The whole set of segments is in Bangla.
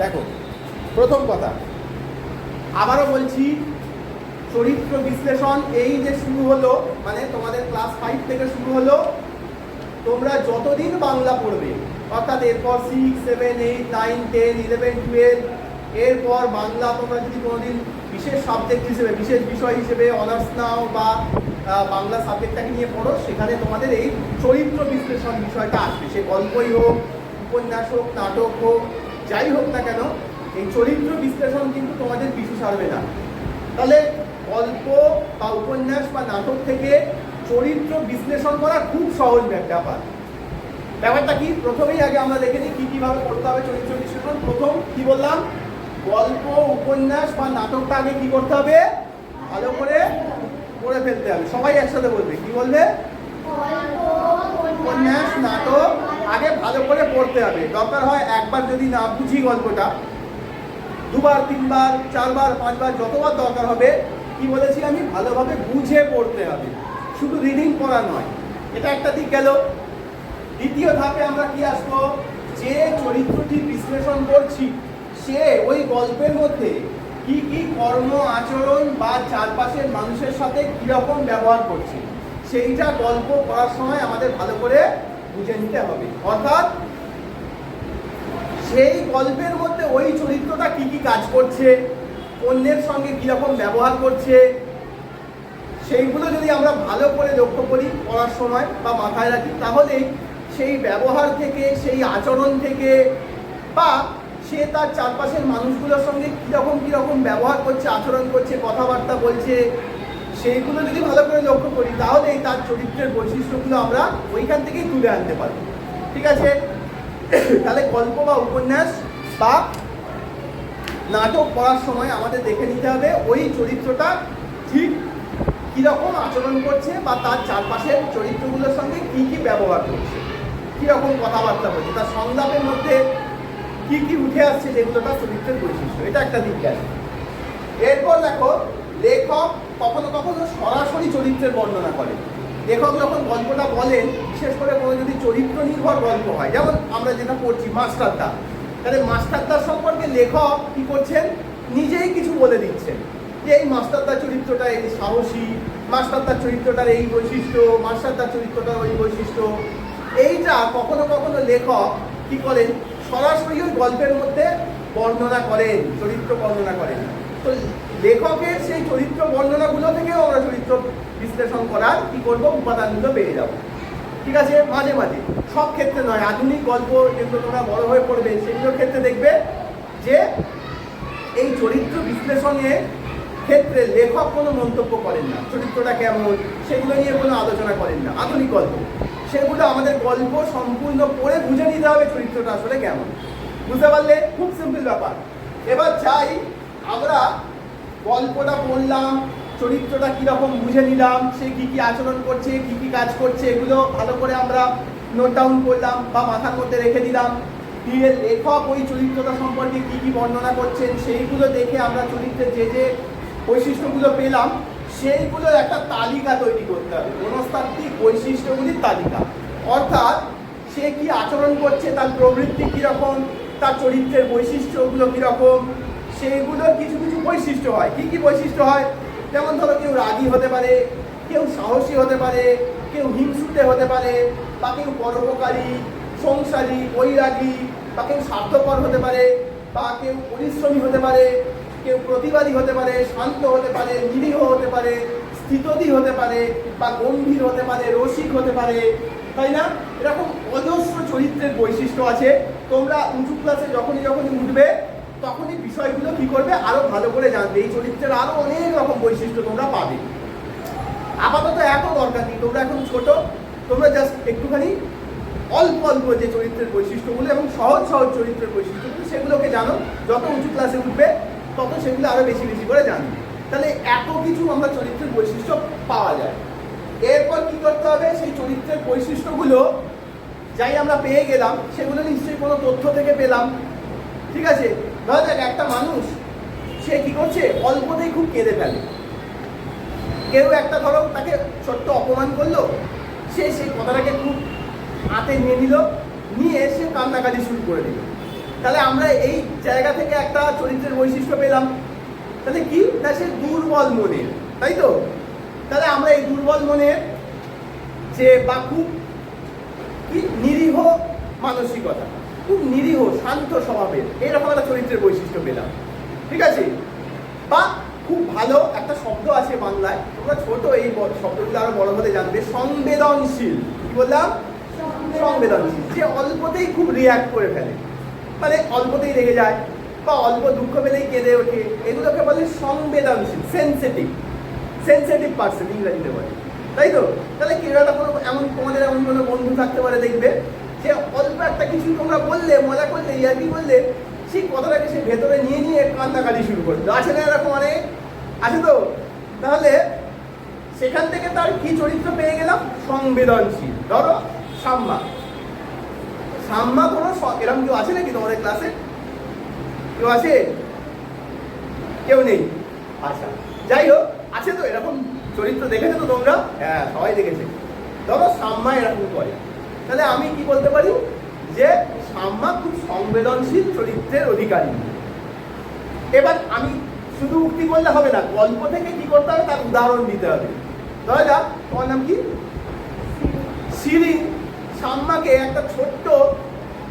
দেখো, প্রথম কথা আবারও বলছি, চরিত্র বিশ্লেষণ এই যে শুরু হলো, মানে তোমাদের ক্লাস 5 থেকে শুরু হলো, তোমরা যতদিন বাংলা পড়বে, অর্থাৎ এরপর 6, 7, 8, 9, 10, 11, 12, এরপর বাংলা তোমরা যদি কোনোদিন বিশেষ সাবজেক্ট হিসেবে, বিশেষ বিষয় হিসেবে অনার্স নাও বা বাংলা সাবজেক্টটাকে নিয়ে পড়ো, সেখানে তোমাদের এই চরিত্র বিশ্লেষণ বিষয়টা আসবে। সে গল্পই হোক, উপন্যাস হোক, নাটক হোক, যাই হোক না কেন, এই চরিত্র বিশ্লেষণ কিন্তু তোমাদের পিছু ছাড়বে না। তাহলে গল্প বা উপন্যাস বা নাটক থেকে চরিত্র বিশ্লেষণ করা খুব সহজ ব্যাপার। ব্যাপারটা কি, প্রথমেই আগে আমরা দেখে নিই কীভাবে করতে হবে চরিত্র বিশ্লেষণ। প্রথম কি বললাম, গল্প, উপন্যাস বা নাটকটা আগে কি করতে হবে, ভালো করে পড়ে ফেলতে হবে। সবাই একসাথে বলবে, কি বলবে? উপন্যাস, নাটক আগে ভালো করে পড়তে হবে। দরকার হয় একবার যদি না বুঝি গল্পটা, 2 বার 3 বার 4 বার 5 বার যতবার দরকার হবে, কি বলেছি আমি, ভালোভাবে বুঝে পড়তে হবে, শুধু রিডিং করা নয়। এটা একটা দিক গেল। দ্বিতীয় ধাপে আমরা কি আসবো, যে চরিত্রটি বিশ্লেষণ করছি সে ওই গল্পের মধ্যে কি কি কর্ম আচরণ বা চারপাশের মানুষের সাথে কিরকম ব্যবহার করছে, সেইটা গল্প পড়ার সময় আমাদের ভালো করে বুঝে নিতে হবে। অর্থাৎ সেই গল্পের মধ্যে ওই চরিত্রটা কি কি কাজ করছে, অন্যের সঙ্গে কিরকম ব্যবহার করছে, সেইগুলো যদি আমরা ভালো করে লক্ষ্য করি পড়ার সময় বা মাথায় রাখি, তাহলে সেই ব্যবহার থেকে, সেই আচরণ থেকে, বা সে তার চারপাশের মানুষগুলোর সঙ্গে কীরকম ব্যবহার করছে, আচরণ করছে, কথাবার্তা বলছে, সেইগুলো যদি ভালো করে লক্ষ্য করি, তাহলে তার চরিত্রের বৈশিষ্ট্যগুলো আমরা ওইখান থেকেই তুলে আনতে পারবো। ঠিক আছে? তাহলে গল্প বা উপন্যাস বা নাটক পড়ার সময় আমাদের দেখে নিতে হবে ওই চরিত্রটা ঠিক কীরকম আচরণ করছে বা তার চারপাশের চরিত্রগুলোর সঙ্গে কি কি ব্যবহার করছে, কীরকম কথাবার্তা বলছে, তার সংলাপের মধ্যে কি কি উঠে আসছে, যেগুলো তার চরিত্রের বৈশিষ্ট্য। এটা একটা দিক গেল। এরপর দেখো, লেখক কখনো কখনো সরাসরি চরিত্রের বর্ণনা করেন। লেখক যখন গল্পটা বলেন, বিশেষ করে কোনো যদি চরিত্র নির্ভর গল্প হয়, যেমন আমরা যেটা পড়ছি মাস্টারদা, তাহলে মাস্টারদার সম্পর্কে লেখক কি করছেন, নিজেই কিছু বলে দিচ্ছেন যে এই মাস্টারদার চরিত্রটা এই সাহসী, মাস্টারদার চরিত্রটার এই বৈশিষ্ট্য, মাস্টারদার চরিত্রটার ওই বৈশিষ্ট্য। এইটা কখনো কখনো লেখক কি করেন, সরাসরি ওই গল্পের মধ্যে বর্ণনা করেন, চরিত্র বর্ণনা করেন। তো লেখকের সেই চরিত্র বর্ণনাগুলো থেকেও আমরা চরিত্র বিশ্লেষণ করার কি করবো, উপাদানগুলো পেয়ে যাব। ঠিক আছে? মাঝে মাঝে, সব ক্ষেত্রে নয়। আধুনিক গল্প যেগুলো তোমরা বড় হয়ে পড়বে, সেগুলোর ক্ষেত্রে দেখবে যে এই চরিত্র বিশ্লেষণের ক্ষেত্রে লেখক কোনো মন্তব্য করেন না, চরিত্রটা কেমন সেগুলো নিয়ে কোনো আলোচনা করেন না। আধুনিক গল্প সেগুলো আমাদের গল্প সম্পূর্ণ পড়ে বুঝে নিতে হবে চরিত্রটা আসলে কেমন। বুঝতে পারলে? খুব সিম্পল ব্যাপার। এবার চাই আমরা গল্পটা পড়লাম, চরিত্রটা কীরকম বুঝে নিলাম, সে কী কী আচরণ করছে, কী কী কাজ করছে, এগুলো ভালো করে আমরা নোট ডাউন করলাম বা মাথার মধ্যে রেখে দিলাম। দিয়ে লেখক ওই চরিত্রটা সম্পর্কে কী কী বর্ণনা করছেন, সেইগুলো দেখে আমরা চরিত্রের যে যে বৈশিষ্ট্যগুলো পেলাম, সেইগুলোর একটা তালিকা তৈরি করতে হবে, মনস্তাত্ত্বিক বৈশিষ্ট্যগুলির তালিকা। অর্থাৎ সে কি আচরণ করছে, তার প্রবৃত্তি কীরকম, তার চরিত্রের বৈশিষ্ট্যগুলো কীরকম, সেইগুলোর কিছু কিছু বৈশিষ্ট্য হয়। কি কি বৈশিষ্ট্য হয়? যেমন ধরো, কেউ রাগী হতে পারে, কেউ সাহসী হতে পারে, কেউ হিংসুটে হতে পারে, বা কেউ পরোপকারী, সংসারী, বৈরাগী, বা কেউ স্বার্থপর হতে পারে, বা কেউ পরিশ্রমী হতে পারে, কেউ প্রতিবাদী হতে পারে, শান্ত হতে পারে, নিরীহ হতে পারে, স্থিতধী হতে পারে, বা গম্ভীর হতে পারে, রসিক হতে পারে, তাই না? এরকম অজস্র চরিত্রের বৈশিষ্ট্য আছে। তোমরা উঁচু ক্লাসে যখনই উঠবে, তখনই বিষয়গুলো কি করবে, আরো ভালো করে জানবে। এই চরিত্রের আরো অনেক রকম বৈশিষ্ট্য তোমরা পাবে। আপাতত এত দরকার নেই, তোমরা এখন ছোট, তোমরা জাস্ট একটুখানি অল্প অল্প যে চরিত্রের বৈশিষ্ট্যগুলো এবং সহজ সহজ চরিত্রের বৈশিষ্ট্যগুলো, সেগুলোকে জানো। যত উঁচু ক্লাসে উঠবে তত সেগুলো আরো বেশি বেশি করে জানবে। তাহলে এত কিছু আমরা চরিত্রের বৈশিষ্ট্য পাওয়া যায়। এরপর কি করতে হবে, সেই চরিত্রের বৈশিষ্ট্যগুলো যাই আমরা পেয়ে গেলাম, সেগুলো নিশ্চয়ই কোনো তথ্য থেকে পেলাম। ঠিক আছে? ধরা যাক একটা মানুষ, সে কি করছে, অল্পতেই খুব কেঁদে ফেলে। কেউ একটা ধরো তাকে ছোট্ট অপমান করলো, সে সেই কথাটাকে খুব হাতে নিয়ে নিল, নিয়ে সে কান্নাকাটি শুরু করে দিল। তাহলে আমরা এই জায়গা থেকে একটা চরিত্রের বৈশিষ্ট্য পেলাম। তাহলে কি না, সে দুর্বল মনের, তাই তো? তাহলে আমরা এই দুর্বল মনের যে বা খুব কি নিরীহ মানসিকতা, খুব নিরীহ শান্ত স্বভাবের এরকম একটা চরিত্রের বৈশিষ্ট্য পেলাম, ঠিক আছে? বা খুব ভালো একটা শব্দ আছে বাংলায়, তোমরা ছোট এই শব্দগুলো আরো বড় হতে জানবে, সংবেদনশীল। কি বললাম? সংবেদনশীল। যে অল্পতেই খুব রিয়াক্ট করে ফেলে, মানে অল্পতেই রেগে যায় বা অল্প দুঃখ পেলেই কেঁদে ওঠে, এগুলোকে বলে সংবেদনশীল, সেন্সিটিভ। সেন্সিটিভ পার্সন ইংরেজিতে বলে, তাই তো? তাহলে কেউ একটা কোনো এমন তোমাদের এমন কোনো বন্ধু থাকতে পারে, দেখবে যে অল্প একটা কিছু তোমরা বললে, মজা করলে, ইয়ার্কি করলে, সেই কথাটাকে সে ভেতরে নিয়ে নিয়ে কান্নাকাটি শুরু করবে। আছে না এরকম? অনেক আছে তো। তাহলে সেখান থেকে তার কি চরিত্র পেয়ে গেলাম? সংবেদনশীল। ধরো সাম্মা, সাম্মা কোনো এরকম কেউ আছে নাকি তোমাদের ক্লাসে? কেউ আছে? কেউ নেই? আচ্ছা, যাই হোক, আছে তো এরকম চরিত্র, দেখেছো তো তোমরা? হ্যাঁ, সবাই দেখেছে। ধরো সাম্মা এরকম করে, তাহলে আমি কি বলতে পারি? যে সাম্মা খুব সংবেদনশীল চরিত্রের অধিকারী। এবার আমি শুধু উক্তি করলে হবে না, গল্প থেকে কি করতে হবে তার উদাহরণ দিতে হবে। ধরা যাক তোমার নাম কি? শিরিন সাম্মাকে একটা ছোট্ট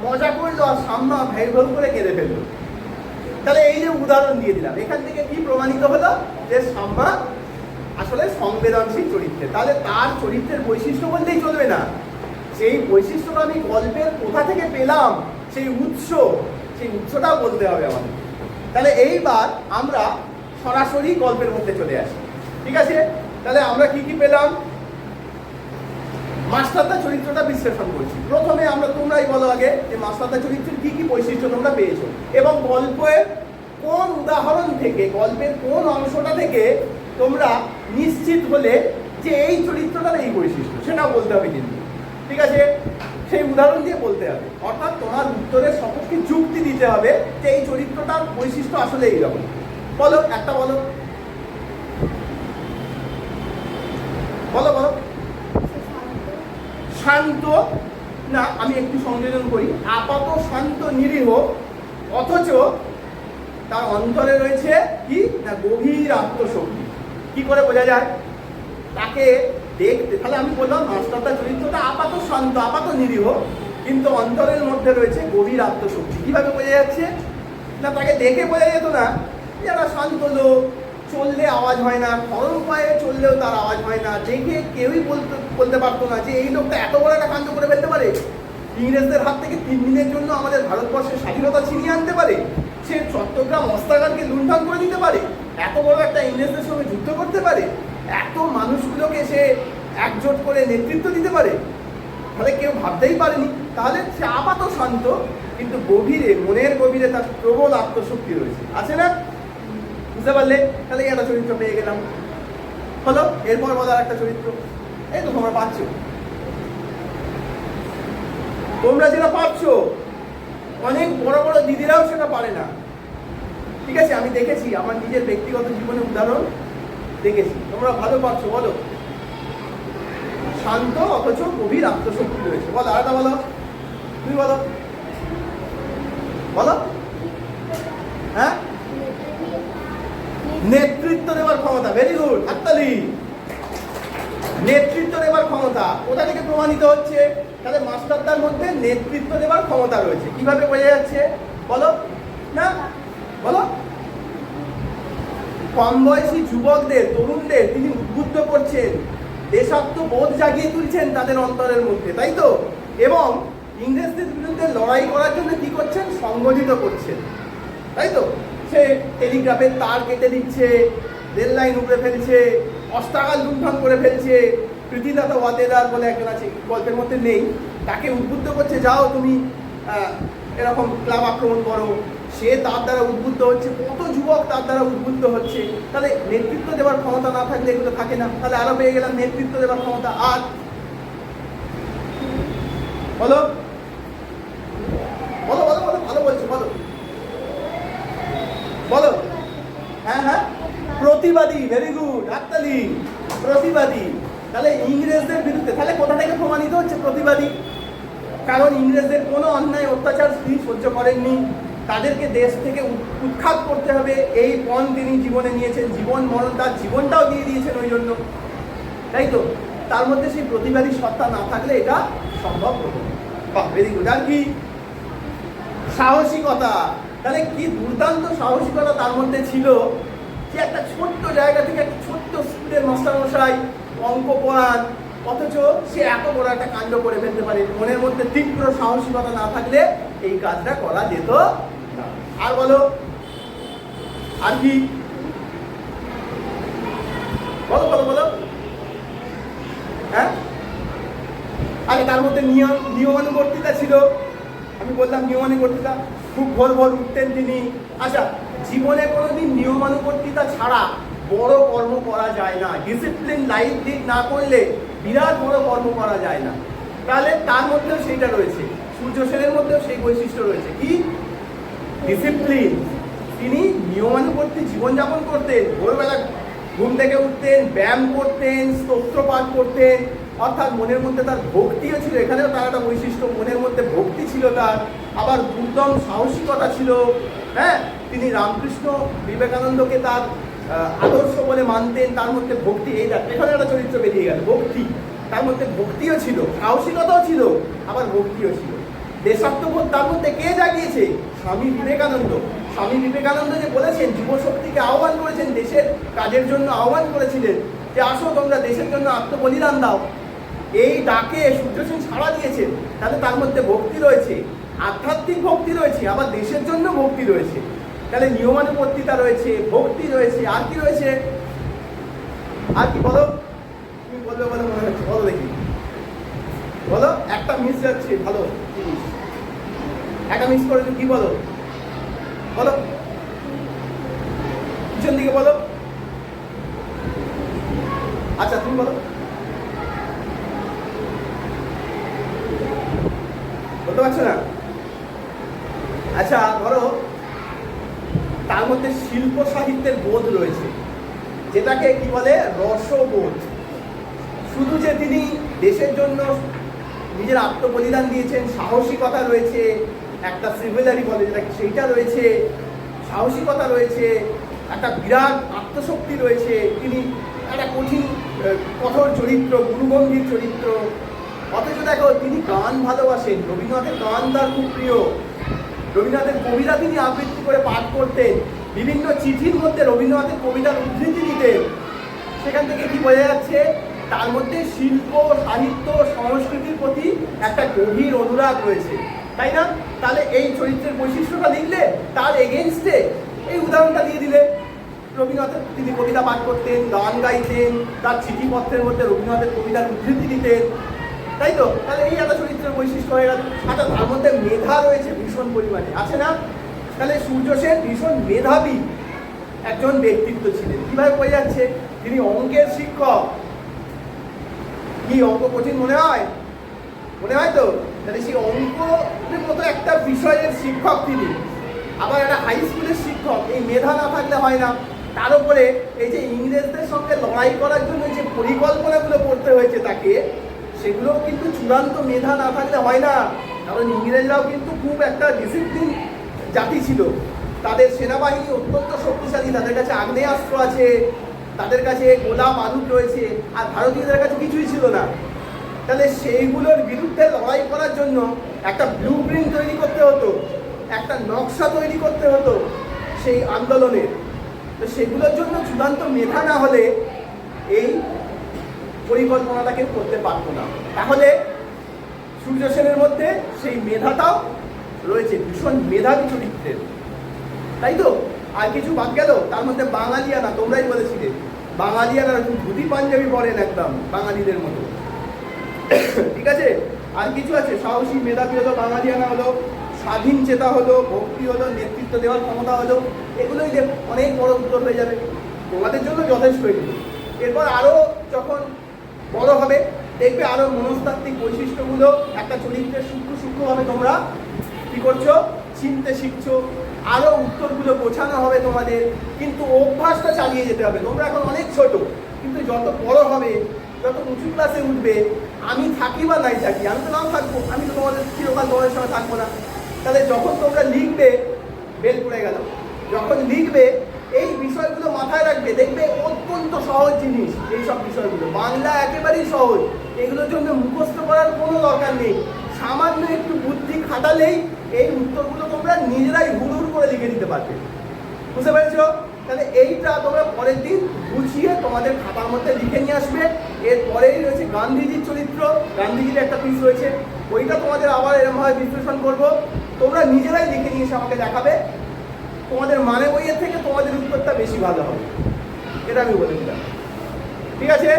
মজা করলো আর সাম্মা ভেউ ভেউ করে কেঁদে ফেললো। তাহলে এই যে উদাহরণ দিয়ে দিলাম, এখান থেকে কি প্রমাণিত হলো? যে সাম্মা আসলে সংবেদনশীল চরিত্রে। তাহলে তার চরিত্রের বৈশিষ্ট্য বললেই চলবে না, সেই বৈশিষ্ট্যটা আমি গল্পের কোথা থেকে পেলাম, সেই উৎসটাও বলতে হবে আমাদের। তাহলে এইবার আমরা সরাসরি গল্পের মধ্যে চলে আসি, ঠিক আছে? তাহলে আমরা কি কি পেলাম? মাস্টারদা চরিত্রটা বিশ্লেষণ করছি। প্রথমে আমরা, তোমরাই বলো আগে, যে মাস্টারদা চরিত্রের কি কি বৈশিষ্ট্য তোমরা পেয়েছো এবং গল্পের কোন উদাহরণ থেকে, গল্পের কোন অংশটা থেকে তোমরা নিশ্চিত হলে যে এই চরিত্রটার এই বৈশিষ্ট্য, সেটা বলতে হবে কিন্তু, ঠিক আছে? সেই উদাহরণ দিয়ে বলতে হবে, অর্থাৎ তোমার উত্তরের সপক্ষে যুক্তি দিতে হবে যে এই চরিত্রটার বৈশিষ্ট্য আসলে এইরকম। বলো, একটা বলো, বলো বলো। শান্ত না, আমি একটু সংযোজন করি, আপাত শান্ত নিরীহ, অথচ তার অন্তরে রয়েছে কি না গভীর আত্মশক্তি। কি করে বোঝা যায়? তাকে দেখতে, তাহলে আমি বললাম মাস্টারদার চরিত্রটা আপাত শান্ত, আপাত নিরীহ, কিন্তু অন্তরের মধ্যে রয়েছে গভীর আত্মশক্তি। কিভাবে বোঝা যাচ্ছে না? তাকে দেখে বোঝা যেত না যারা শান্ত লোক, চললে আওয়াজ হয় না, গরম পায়ে চললেও তার আওয়াজ হয় না, দেখে কেউই বলতে পারতো না যে এই লোকটা এত বড় একটা কাণ্ড করে ফেলতে পারে, ইংরেজদের হাত থেকে 3 দিনের জন্য আমাদের ভারতবর্ষের স্বাধীনতা ছিনিয়ে আনতে পারে, সে চট্টগ্রাম অস্ত্রাগারকে লুণ্ঠন করে দিতে পারে, এত বড় একটা ইংরেজদের সঙ্গে যুদ্ধ করতে পারে, এত মানুষগুলোকে সে একজোট করে নেতৃত্ব দিতে পারে, তাহলে কেউ ভাবতেই পারেনি। তাহলে সে আপাত শান্ত, কিন্তু গভীরে, মনের গভীরে তার প্রবল আত্মশক্তি রয়েছে, আছে না? বুঝতে পারলে? তাহলে একটা চরিত্র পেয়ে গেলাম। হলো, এরপর বলার একটা চরিত্র, এই তো তোমরা পাচ্ছ, তোমরা যেটা পাচ্ছ, অনেক বড় বড় দিদিরাও সেটা পারে না, ঠিক আছে? আমি দেখেছি, আমার নিজের ব্যক্তিগত জীবনে উদাহরণ দেখেছি। তোমরা ভালো পাচ্ছ, বলো। শান্ত অথচ গভীর আত্মশক্তি রয়েছে। বলো, আরেকটা বলো, তুমি বলো, বলো। হ্যাঁ, নেতৃত্ব দেওয়ার ক্ষমতা, ভেরি গুড, হাততালি। নেতৃত্ব দেওয়ার ক্ষমতা কোথা থেকে প্রমাণিত হচ্ছে? তাহলে মাস্টারদার মধ্যে নেতৃত্ব দেওয়ার ক্ষমতা রয়েছে। কিভাবে বোঝা যাচ্ছে বলো না? বলো। কম বয়সী যুবকদের, তরুণদের তিনি উদ্বুদ্ধ করছেন, দেশাত্মবোধ জাগিয়ে তুলছেন তাদের অন্তরের মধ্যে, তাই তো? এবং ইংরেজদের বিরুদ্ধে লড়াই করার জন্য কি করছেন? সংগঠিত করছেন, তাই তো? সে টেলিগ্রাফের তার কেটে দিচ্ছে, রেল লাইন উপড়ে ফেলছে, অস্ত্রাগার লুণ্ঠন করে ফেলছে। পৃথিদাতা ওয়াদেদার বলে একজন আছে, গল্পের মধ্যে নেই, তাকে উদ্বুদ্ধ করছে, যাও তুমি এরকম ক্লাব আক্রমণ করো। সে তার দ্বারা উদ্বুদ্ধ হচ্ছে, কত যুবক তার দ্বারা উদ্বুদ্ধ হচ্ছে। তাহলে নেতৃত্ব দেওয়ার ক্ষমতা না থাকলে এগুলো থাকে না। তাহলে আরো পেয়ে গেলাম নেতৃত্ব দেওয়ার ক্ষমতা। আর বলো বলো বলো বলো, ভালো বলছো, বলো বলো। হ্যাঁ হ্যাঁ, প্রতিবাদী, ভেরি গুড, হাততালি। প্রতিবাদী, তাহলে ইংরেজদের বিরুদ্ধে, তাহলে কোথা থেকে প্রমাণিত হচ্ছে প্রতিবাদী? কারণ ইংরেজদের কোনো অন্যায় অত্যাচার তিনি সহ্য করেননি, তাদেরকে দেশ থেকে উৎখাত করতে হবে, এই পণ তিনি জীবনে নিয়েছেন। জীবন মরণ, তার জীবনটাও দিয়ে দিয়েছেন ওই জন্য, তাই তো? তার মধ্যে সেই প্রতিবাদী সত্তা না থাকলে এটা সম্ভব হতো না। Very good. আর কি সাহসিকতা, তাহলে কি দুর্দান্ত সাহসিকতা তার মধ্যে ছিল, যে একটা ছোট্ট জায়গা থেকে একটা ছোট্ট স্কুলের মাস্টারমশাই অঙ্ক পড়ান, অথচ সে এত বড় একটা কাণ্ড করে ফেলতে পারে। মনের মধ্যে তীব্র সাহসিকতা না থাকলে এই কাজটা করা যেত না। আর বলো, আর কি বলো বলো বলো। হ্যাঁ, আরে তার মধ্যে নিয়মানুবর্তিতা ছিল। আমি বললাম নিয়মানুবর্তিতা, খুব ভোর ভোর উঠতেন তিনি। আচ্ছা, জীবনে কোনোদিন নিয়মানুবর্তিতা ছাড়া বড় কর্ম করা যায় না। ডিসিপ্লিন লাইফ লিড না করলে বিরাট বড় কর্ম করা যায় না। তাহলে তার মধ্যেও সেইটা রয়েছে, সূর্য সেনের মধ্যেও সেই বৈশিষ্ট্য রয়েছে, কি ডিসিপ্লিন। তিনি নিয়মানুবর্তী জীবনযাপন করতেন। ভোরবেলা ঘুম থেকে উঠতেন, ব্যায়াম করতেন, স্তোত্র পাঠ করতেন, অর্থাৎ মনের মধ্যে তার ভক্তিও ছিল। এখানেও তার একটা বৈশিষ্ট্য, মনের মধ্যে ভক্তি ছিল তার, আবার দুর্দম সাহসিকতা ছিল। হ্যাঁ, তিনি রামকৃষ্ণ বিবেকানন্দকে তার আদর্শ বলে মানতেন, তার মধ্যে ভক্তি। এই এখানে একটা চরিত্র বেরিয়ে গেল, ভক্তি। তার মধ্যে ভক্তিও ছিল, সাহসিকতাও ছিল, আবার ভক্তিও ছিল। দেশাত্মবোধ তার মধ্যে কে জাগিয়েছে? স্বামী বিবেকানন্দ। স্বামী বিবেকানন্দ যে বলেছেন, যুবশক্তিকে আহ্বান করেছেন, দেশের কাজের জন্য আহ্বান করেছিলেন, যে আসো তোমরা দেশের জন্য আত্মবলিদান দাও। এই ডাকে সূর্য সেন সাড়া দিয়েছেন। তাহলে তার মধ্যে ভক্তি রয়েছে, আধ্যাত্মিক ভক্তি রয়েছে, আবার দেশের জন্য ভক্তি রয়েছে। তাহলে নিয়মানুবর্তিতা রয়েছে, ভক্তি রয়েছে, আর কি রয়েছে? আর কি বলো, তুমি বলবে বলে মনে হচ্ছে, বলো দেখি, বলো। একটা মিস যাচ্ছে, ভালো জিনিস একটা মিস করেছো, কি বলো বলো, পিছন দিকে বলো। আচ্ছা, তুমি বলো, বলতে পারছো না? আচ্ছা, ধরো তার মধ্যে শিল্প সাহিত্যের বোধ রয়েছে, যেটাকে কি বলে রসবোধ। শুধু যে তিনি দেশের জন্য নিজের আত্মবলিদান দিয়েছেন, সাহসিকতা রয়েছে, একটা সিভিলারি বলে যেটা, সেইটা রয়েছে, সাহসিকতা রয়েছে, একটা বিরাট আত্মশক্তি রয়েছে। তিনি একটা কঠিন কঠোর চরিত্র, গুরুগম্ভীর চরিত্র। অথচ দেখো, তিনি গান ভালোবাসেন, রবীন্দ্রনাথের গান তার খুব প্রিয়। রবীন্দ্রনাথের কবিতা তিনি আবৃত্তি করে পাঠ করতেন, বিভিন্ন চিঠির মধ্যে রবীন্দ্রনাথের কবিতার উদ্ধৃতি দিতেন। সেখান থেকে কি বোঝা যাচ্ছে? তার মধ্যে শিল্প, সাহিত্য, সংস্কৃতির প্রতি একটা গভীর অনুরাগ রয়েছে, তাই না? তাহলে এই চরিত্রের বৈশিষ্ট্যটা লিখলে তার এগেনস্টে এই উদাহরণটা দিয়ে দিলে। রবীন্দ্রনাথের তিনি কবিতা পাঠ করতেন, গান গাইতেন, তার চিঠিপত্রের মধ্যে রবীন্দ্রনাথের কবিতার উদ্ধৃতি দিতেন, তাই তো? তাহলে এই একটা চরিত্রের বৈশিষ্ট্য হয়ে গেল। আচ্ছা, তার মধ্যে মেধা রয়েছে ভীষণ পরিমাণে, আছে না? তাহলে সূর্য সেন ভীষণ মেধাবী একজন ব্যক্তিত্ব ছিলেন। কিভাবে বোঝা যাচ্ছে? তিনি অঙ্কের শিক্ষক। কি অঙ্ক কঠিন মনে হয়? মনে হয় তো? তাহলে সেই অঙ্কের মতো একটা বিষয়ের শিক্ষক তিনি, আবার একটা হাই স্কুলের শিক্ষক। এই মেধা না থাকলে হয় না। তার উপরে এই যে ইংরেজদের সঙ্গে লড়াই করার জন্য যে পরিকল্পনাগুলো করতে হয়েছে তাকে, সেগুলো কিন্তু চূড়ান্ত মেধা না থাকলে হয় না। কারণ ইংরেজরাও কিন্তু খুব একটা ডিসিপ্লিন জাতি ছিল। তাদের সেনাবাহিনী অত্যন্ত শক্তিশালী, তাদের কাছে আগ্নেয়াস্ত্র আছে, তাদের কাছে গোলা বারুদ রয়েছে, আর ভারতীয়দের কাছে কিছুই ছিল না। তাহলে সেইগুলোর বিরুদ্ধে লড়াই করার জন্য একটা ব্লু প্রিন্ট তৈরি করতে হতো, একটা নকশা তৈরি করতে হতো সেই আন্দোলনের। তো সেগুলোর জন্য চূড়ান্ত মেধা না হলে এই পরিকল্পনাটাকে করতে পারতো না। তাহলে সূর্য সেনের মধ্যে সেই মেধাটাও রয়েছে, ভীষণ মেধাবী চরিত্রের, তাই তো? আর কিছু বাদ গেল? তার মধ্যে বাঙালিয়ানা, তোমরাই বলেছিলে বাঙালিয়ানা, ধুতি পাঞ্জাবি পরেন একদম বাঙালিদের মতো, ঠিক আছে? আর কিছু আছে? সাহসী, মেধাবী হলো, বাঙালিয়ানা হলো, স্বাধীন চেতা হলো, ভক্তি হলো, নেতৃত্ব দেওয়ার ক্ষমতা হলো। এগুলোই অনেক বড় উত্তর হয়ে যাবে, তোমাদের জন্য যথেষ্ট এগুলো। এরপর আরও যখন বড় হবে দেখবে আরও মনস্তাত্ত্বিক বৈশিষ্ট্যগুলো একটা চরিত্রের সূক্ষ্ম সূক্ষ্মভাবে তোমরা কী করছো, চিনতে শিখছো। আরও উত্তরগুলো গোছানো হবে তোমাদের, কিন্তু অভ্যাসটা চালিয়ে যেতে হবে। তোমরা এখন অনেক ছোট, কিন্তু যত বড় হবে, যত উঁচু ক্লাসে উঠবে, আমি থাকি বা নাই থাকি, আমি তো নাও থাকবো, আমি তো তোমাদের চিরকাল তোমাদের সঙ্গে থাকবো না। তাহলে যখন তোমরা লিখবে, লিখবে এই বিষয়গুলো মাথায় রাখবে, দেখবে অত্যন্ত সহজ জিনিস। এইসব বিষয়গুলো বাংলা একেবারেই সহজ, এগুলোর জন্য মুখস্থ করার কোনো দরকার নেই। সামান্য একটু বুদ্ধি খাটালেই এই উত্তরগুলো তোমরা নিজেরাই হুড় করে লিখে দিতে পারবে। বুঝতে পেরেছো? তাহলে এইটা তোমরা পরের দিন গুছিয়ে তোমাদের খাতার মধ্যে লিখে নিয়ে আসবে। এরপরেই রয়েছে গান্ধীজির চরিত্র, গান্ধীজির একটা পিস রয়েছে, ওইটা তোমাদের আবার এরকমভাবে বিশ্লেষণ করবো। তোমরা নিজেরাই লিখে নিয়ে এসে আমাকে দেখাবে, তোমাদের মানে বইয়ের থেকে তোমাদের উত্তরটা বেশি ভালো হবে, এটা আমি বলে দিলাম। ঠিক আছে?